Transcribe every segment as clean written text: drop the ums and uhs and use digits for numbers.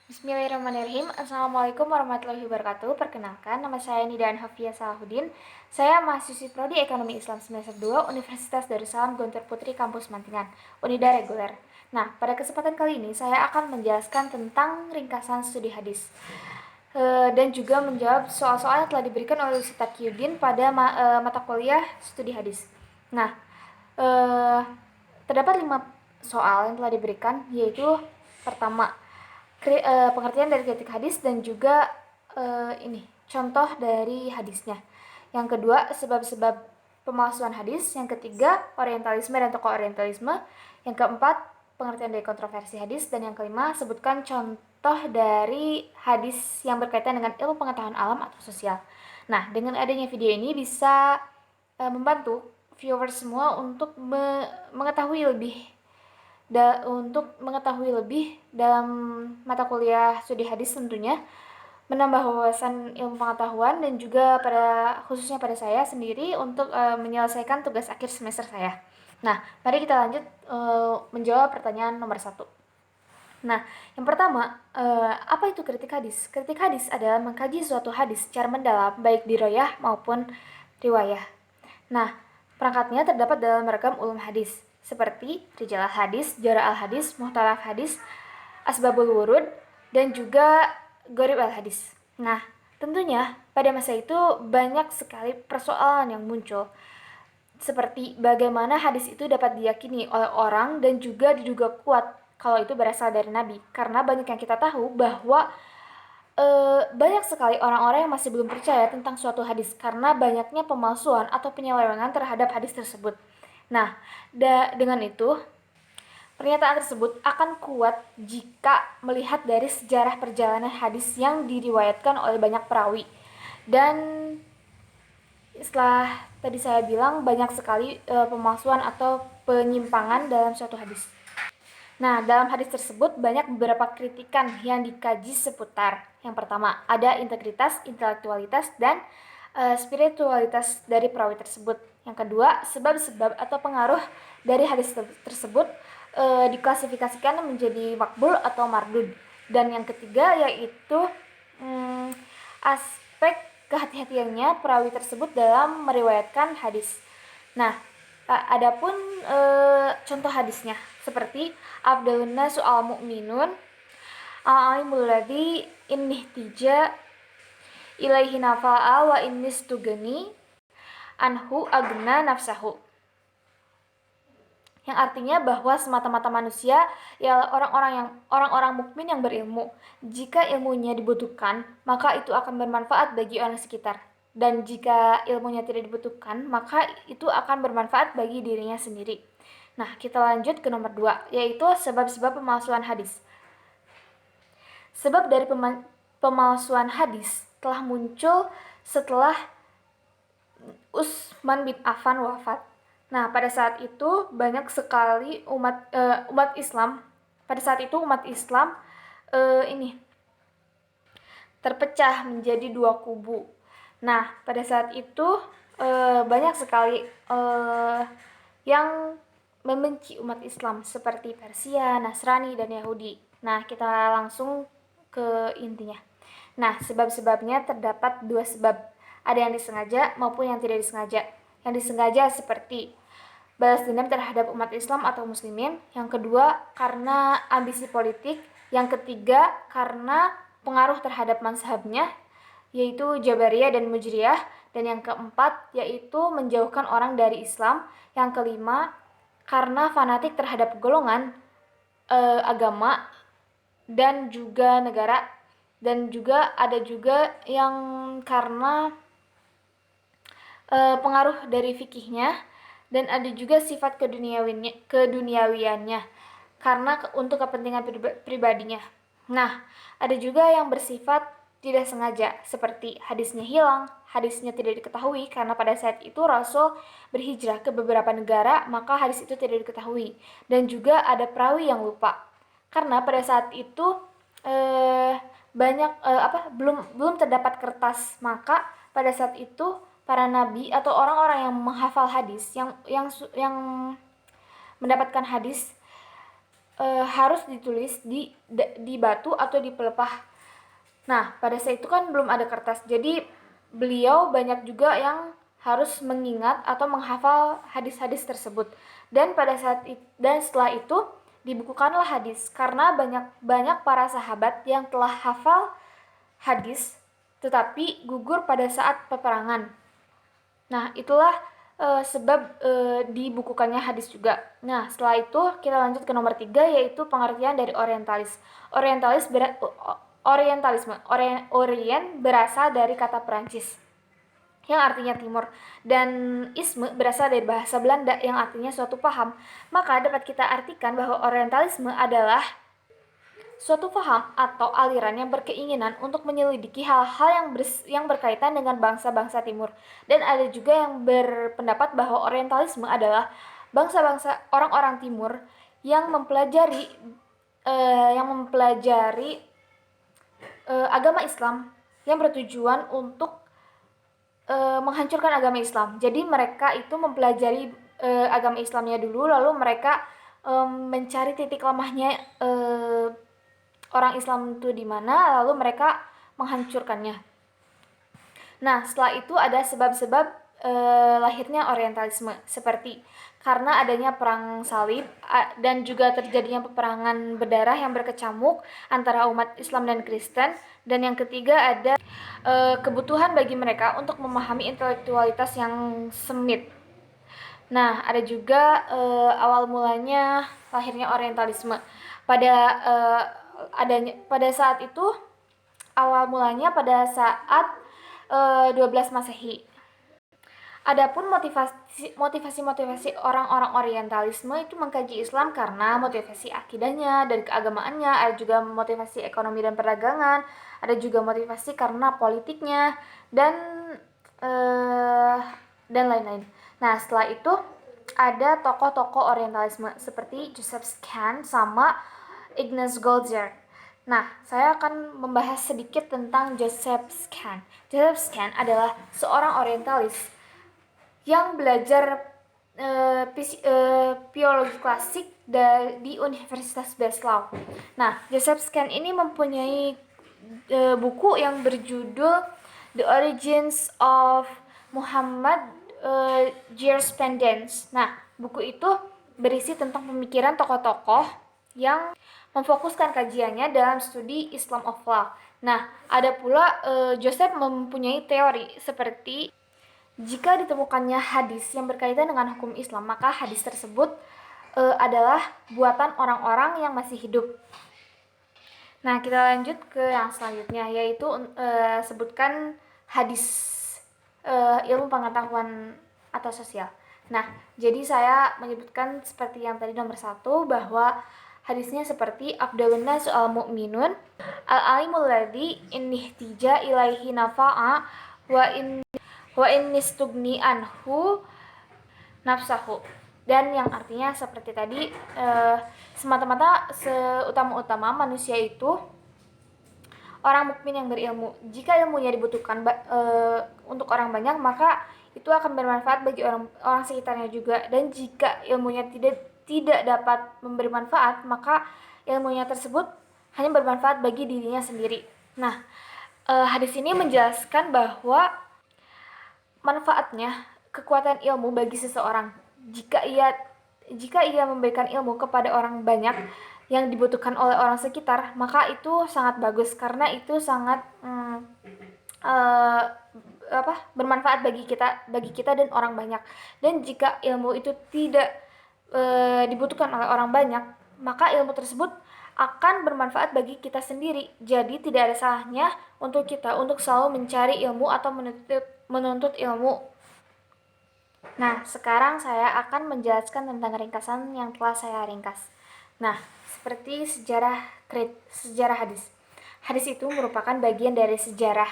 Bismillahirrahmanirrahim. Assalamualaikum warahmatullahi wabarakatuh. Perkenalkan, nama saya Nidan Hafia Salahuddin. Saya mahasiswi Prodi Ekonomi Islam semester 2 Universitas Darussalam Guntur Putri Kampus Mantingan, Unida Reguler. Nah, pada kesempatan kali ini saya akan menjelaskan tentang ringkasan studi hadis dan juga menjawab soal-soal yang telah diberikan oleh Ustaz Taqiyuddin pada mata kuliah studi hadis. Nah, terdapat 5 soal yang telah diberikan, yaitu pertama, pengertian dari kritik hadis dan juga contoh dari hadisnya. Yang kedua, sebab-sebab pemalsuan hadis. Yang ketiga, orientalisme dan tokoh orientalisme. Yang keempat, pengertian dari kontroversi hadis. Dan yang kelima, sebutkan contoh dari hadis yang berkaitan dengan ilmu pengetahuan alam atau sosial. Nah, dengan adanya video ini bisa membantu viewers semua untuk mengetahui lebih dalam mata kuliah studi hadis, tentunya menambah wawasan ilmu pengetahuan dan juga khususnya pada saya sendiri untuk menyelesaikan tugas akhir semester saya. Nah, mari kita lanjut menjawab pertanyaan nomor 1. Nah, yang pertama, apa itu kritik hadis? Kritik hadis adalah mengkaji suatu hadis secara mendalam, baik diroyah maupun riwayah. Nah, perangkatnya terdapat dalam ragam ulum hadis, seperti rijal al-hadis, jara al-hadis, muhtalaf hadis, asbabul wurud, dan juga gharib al-hadis. Nah, tentunya pada masa itu banyak sekali persoalan yang muncul, seperti bagaimana hadis itu dapat diyakini oleh orang dan juga diduga kuat kalau itu berasal dari Nabi. Karena banyak yang kita tahu bahwa banyak sekali orang-orang yang masih belum percaya tentang suatu hadis karena banyaknya pemalsuan atau penyelewengan terhadap hadis tersebut. Nah, dengan itu, pernyataan tersebut akan kuat jika melihat dari sejarah perjalanan hadis yang diriwayatkan oleh banyak perawi. Dan setelah tadi saya bilang, banyak sekali pemalsuan atau penyimpangan dalam suatu hadis. Nah, dalam hadis tersebut banyak beberapa kritikan yang dikaji seputar. Yang pertama, ada integritas, intelektualitas, dan spiritualitas dari perawi tersebut. Yang kedua, sebab-sebab atau pengaruh dari hadis tersebut diklasifikasikan menjadi makbul atau mardud. Dan yang ketiga yaitu aspek kehati-hatiannya perawi tersebut dalam meriwayatkan hadis. Nah, adapun contoh hadisnya seperti Abdulun nasu al mu'minun al-alimul ladzi innihtija ilaihi nafa'a wa innistugani anhu agna nafsahu, yang artinya bahwa semata-mata manusia ialah orang-orang mukmin yang berilmu. Jika ilmunya dibutuhkan, maka itu akan bermanfaat bagi orang sekitar. Dan jika ilmunya tidak dibutuhkan, maka itu akan bermanfaat bagi dirinya sendiri. Nah, kita lanjut ke nomor 2, yaitu sebab-sebab pemalsuan hadis. Sebab dari pemalsuan hadis telah muncul setelah Utsman bin Affan wafat. Nah, pada saat itu banyak sekali umat Islam. Pada saat itu umat Islam terpecah menjadi 2 kubu. Nah, pada saat itu banyak sekali yang membenci umat Islam seperti Persia, Nasrani, dan Yahudi. Nah, kita langsung ke intinya. Nah, sebab-sebabnya terdapat 2 sebab. Ada yang disengaja maupun yang tidak disengaja. Yang disengaja seperti balas dendam terhadap umat Islam atau muslimin. Yang kedua, karena ambisi politik. Yang ketiga, karena pengaruh terhadap mazhabnya, yaitu Jabariyah dan Mujriyah. Dan yang keempat, yaitu menjauhkan orang dari Islam. Yang kelima, karena fanatik terhadap golongan agama dan juga negara. Dan juga ada juga yang karena pengaruh dari fikihnya, dan ada juga sifat keduniawiannya karena untuk kepentingan pribadinya. Nah, ada juga yang bersifat tidak sengaja, seperti hadisnya hilang, hadisnya tidak diketahui karena pada saat itu Rasul berhijrah ke beberapa negara, maka hadis itu tidak diketahui. Dan juga ada perawi yang lupa karena pada saat itu belum terdapat kertas, maka pada saat itu para nabi atau orang-orang yang menghafal hadis, yang mendapatkan hadis harus ditulis di batu atau di pelepah. Nah, pada saat itu kan belum ada kertas, jadi beliau banyak juga yang harus mengingat atau menghafal hadis-hadis tersebut. Dan setelah itu dibukukanlah hadis, karena banyak para sahabat yang telah hafal hadis tetapi gugur pada saat peperangan. Nah, itulah sebab dibukukannya hadis juga. Nah, setelah itu kita lanjut ke nomor 3, yaitu pengertian dari orientalis. Orientalisme. Orient berasal dari kata Perancis yang artinya timur, dan isme berasal dari bahasa Belanda yang artinya suatu paham. Maka dapat kita artikan bahwa orientalisme adalah suatu paham atau aliran yang berkeinginan untuk menyelidiki hal-hal yang berkaitan dengan bangsa-bangsa timur. Dan ada juga yang berpendapat bahwa orientalisme adalah bangsa-bangsa orang-orang timur yang mempelajari agama Islam yang bertujuan untuk menghancurkan agama Islam. Jadi mereka itu mempelajari agama Islamnya dulu, lalu mereka mencari titik lemahnya orang Islam itu di mana, lalu mereka menghancurkannya. Nah, setelah itu ada sebab-sebab lahirnya orientalisme, seperti karena adanya perang salib dan juga terjadinya peperangan berdarah yang berkecamuk antara umat Islam dan Kristen. Dan yang ketiga ada kebutuhan bagi mereka untuk memahami intelektualitas yang sempit. Nah, ada juga awal mulanya lahirnya orientalisme. Pada saat itu awal mulanya pada saat 12 Masehi. Adapun motivasi orang-orang orientalisme itu mengkaji Islam karena motivasi akidahnya dan keagamaannya, ada juga motivasi ekonomi dan perdagangan, ada juga motivasi karena politiknya dan lain-lain. Nah, setelah itu ada tokoh-tokoh orientalisme seperti Joseph Scan sama Ignaz Goldziher. Nah, saya akan membahas sedikit tentang Joseph Scan. Joseph Scan adalah seorang orientalis yang belajar biologi klasik di Universitas Breslau. Nah, Joseph Scan ini mempunyai buku yang berjudul The Origins of Muhammad Jurisprudence. Nah, buku itu berisi tentang pemikiran tokoh-tokoh yang memfokuskan kajiannya dalam studi Islam of Law. Nah, ada pula Joseph mempunyai teori seperti jika ditemukannya hadis yang berkaitan dengan hukum Islam, maka hadis tersebut adalah buatan orang-orang yang masih hidup. Nah, kita lanjut ke yang selanjutnya, yaitu sebutkan hadis ilmu pengetahuan atau sosial. Nah, jadi saya menyebutkan seperti yang tadi nomor 1, bahwa hadisnya seperti Afdalun nas al-mu'minun al-alimul ladzi in ihtija ilaihi nafa'a wa in nistugni anhu nafsahu. Dan yang artinya seperti tadi, semata-mata seutama-utama manusia itu orang mukmin yang berilmu. Jika ilmunya dibutuhkan untuk orang banyak, maka itu akan bermanfaat bagi orang sekitarnya juga. Dan jika ilmunya tidak dapat memberi manfaat, maka ilmunya tersebut hanya bermanfaat bagi dirinya sendiri. Nah, hadis ini menjelaskan bahwa manfaatnya kekuatan ilmu bagi seseorang. Jika ia memberikan ilmu kepada orang banyak yang dibutuhkan oleh orang sekitar, maka itu sangat bagus karena itu sangat bermanfaat bagi kita dan orang banyak. Dan jika ilmu itu tidak dibutuhkan oleh orang banyak, maka ilmu tersebut akan bermanfaat bagi kita sendiri. Jadi tidak ada salahnya untuk kita untuk selalu mencari ilmu atau menuntut ilmu. Nah, sekarang saya akan menjelaskan tentang ringkasan yang telah saya ringkas. Nah, seperti sejarah hadis. Hadis itu merupakan bagian dari sejarah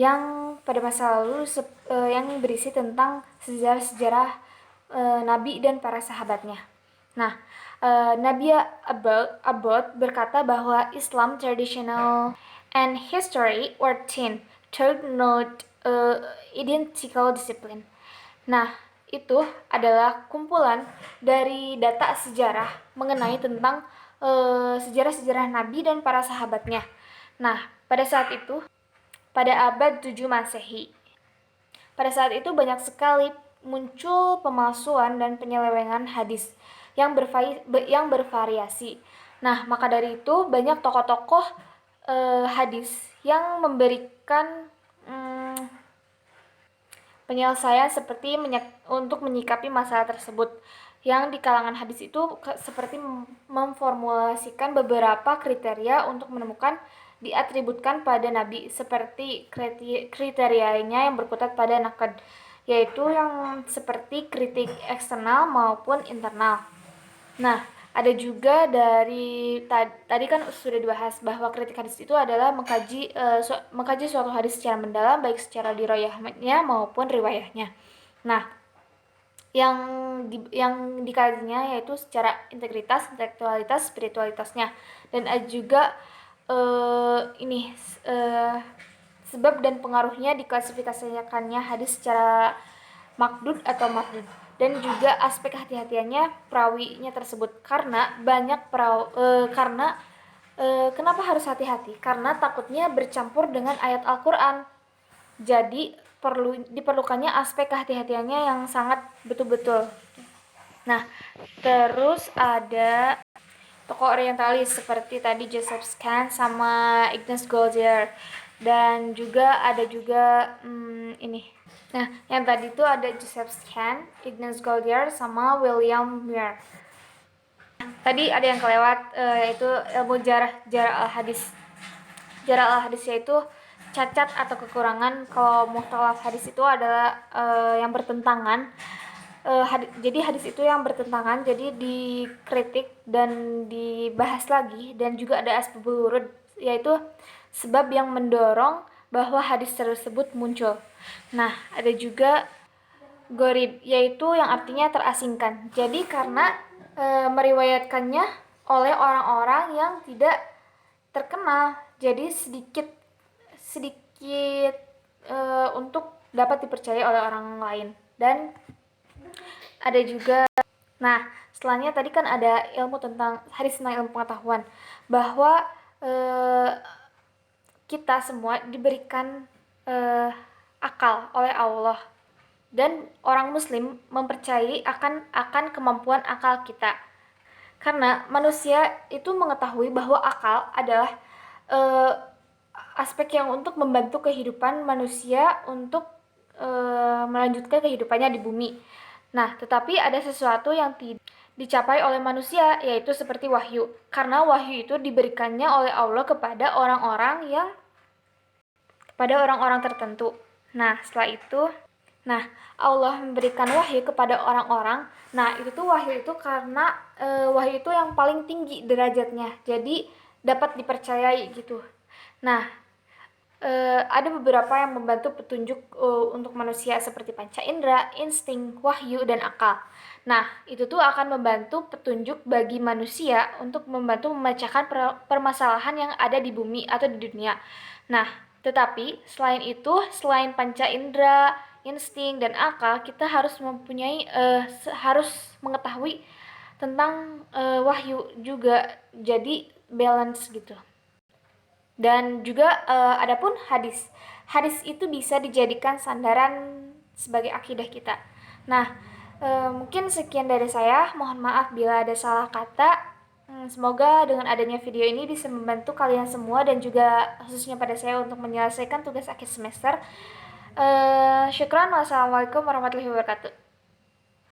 yang pada masa lalu yang berisi tentang sejarah-sejarah Nabi dan para sahabatnya. Nah, Nabi Abbott berkata bahwa Islam traditional and history were thin, though not identical discipline. Nah, itu adalah kumpulan dari data sejarah mengenai tentang sejarah-sejarah Nabi dan para sahabatnya. Nah, pada saat itu, pada abad 7 Masehi, pada saat itu banyak sekali muncul pemalsuan dan penyelewengan hadis yang bervariasi. Nah, maka dari itu banyak tokoh-tokoh hadis yang memberikan penyelesaian seperti untuk menyikapi masalah tersebut. Yang di kalangan hadis itu seperti memformulasikan beberapa kriteria untuk menemukan diatributkan pada Nabi, seperti kriterianya yang berkutat pada nakad, yaitu yang seperti kritik eksternal maupun internal. Nah, ada juga dari tadi kan sudah dibahas bahwa kritik hadis itu adalah mengkaji suatu hadis secara mendalam, baik secara dirayahnya maupun riwayahnya. Nah, yang dikajinya yaitu secara integritas, intelektualitas, spiritualitasnya, dan ada juga sebab dan pengaruhnya diklasifikasikannya hadis secara makdud atau mardud, dan juga aspek hati-hatiannya perawinya tersebut. Karena kenapa harus hati-hati? Karena takutnya bercampur dengan ayat Al-Quran. Jadi diperlukannya aspek kehati-hatiannya yang sangat betul-betul. Nah, terus ada tokoh orientalis seperti tadi Joseph Scans sama Ignace Goldziher, dan juga ada juga ini. Nah, yang tadi itu ada Joseph Scans, Ignace Goldziher sama William Muir. Tadi ada yang kelewat, yaitu ilmu jarah al-hadis. Jarah al-hadis yaitu cacat atau kekurangan. Kalau mukhtalaf hadis itu adalah yang bertentangan. Jadi hadis itu yang bertentangan, jadi dikritik dan dibahas lagi. Dan juga ada asbabul wurud, yaitu sebab yang mendorong bahwa hadis tersebut muncul. Nah, ada juga gorib, yaitu yang artinya terasingkan. Jadi karena meriwayatkannya oleh orang-orang yang tidak terkenal, jadi sedikit untuk dapat dipercaya oleh orang lain. Dan ada juga, nah setelahnya tadi kan ada ilmu tentang hadis, tentang ilmu pengetahuan, bahwa kita semua diberikan akal oleh Allah, dan orang muslim mempercayai akan kemampuan akal kita. Karena manusia itu mengetahui bahwa akal adalah aspek yang untuk membantu kehidupan manusia untuk melanjutkan kehidupannya di bumi. Nah, tetapi ada sesuatu yang tidak dicapai oleh manusia, yaitu seperti wahyu. Karena wahyu itu diberikannya oleh Allah kepada orang-orang tertentu. Nah, setelah itu, Allah memberikan wahyu kepada orang-orang. Nah, itu tuh wahyu itu karena wahyu itu yang paling tinggi derajatnya, jadi dapat dipercayai gitu. Nah, ada beberapa yang membantu petunjuk untuk manusia seperti panca indera, insting, wahyu, dan akal. Nah, itu tuh akan membantu petunjuk bagi manusia untuk membantu memecahkan permasalahan yang ada di bumi atau di dunia. Nah, tetapi selain panca indera, insting, dan akal, kita harus harus mengetahui tentang wahyu juga, jadi balance gitu. Dan juga adapun hadis itu bisa dijadikan sandaran sebagai akidah kita. Nah, mungkin sekian dari saya. Mohon maaf bila ada salah kata. Semoga dengan adanya video ini bisa membantu kalian semua, dan juga khususnya pada saya untuk menyelesaikan tugas akhir semester. Syukran. Wassalamualaikum warahmatullahi wabarakatuh.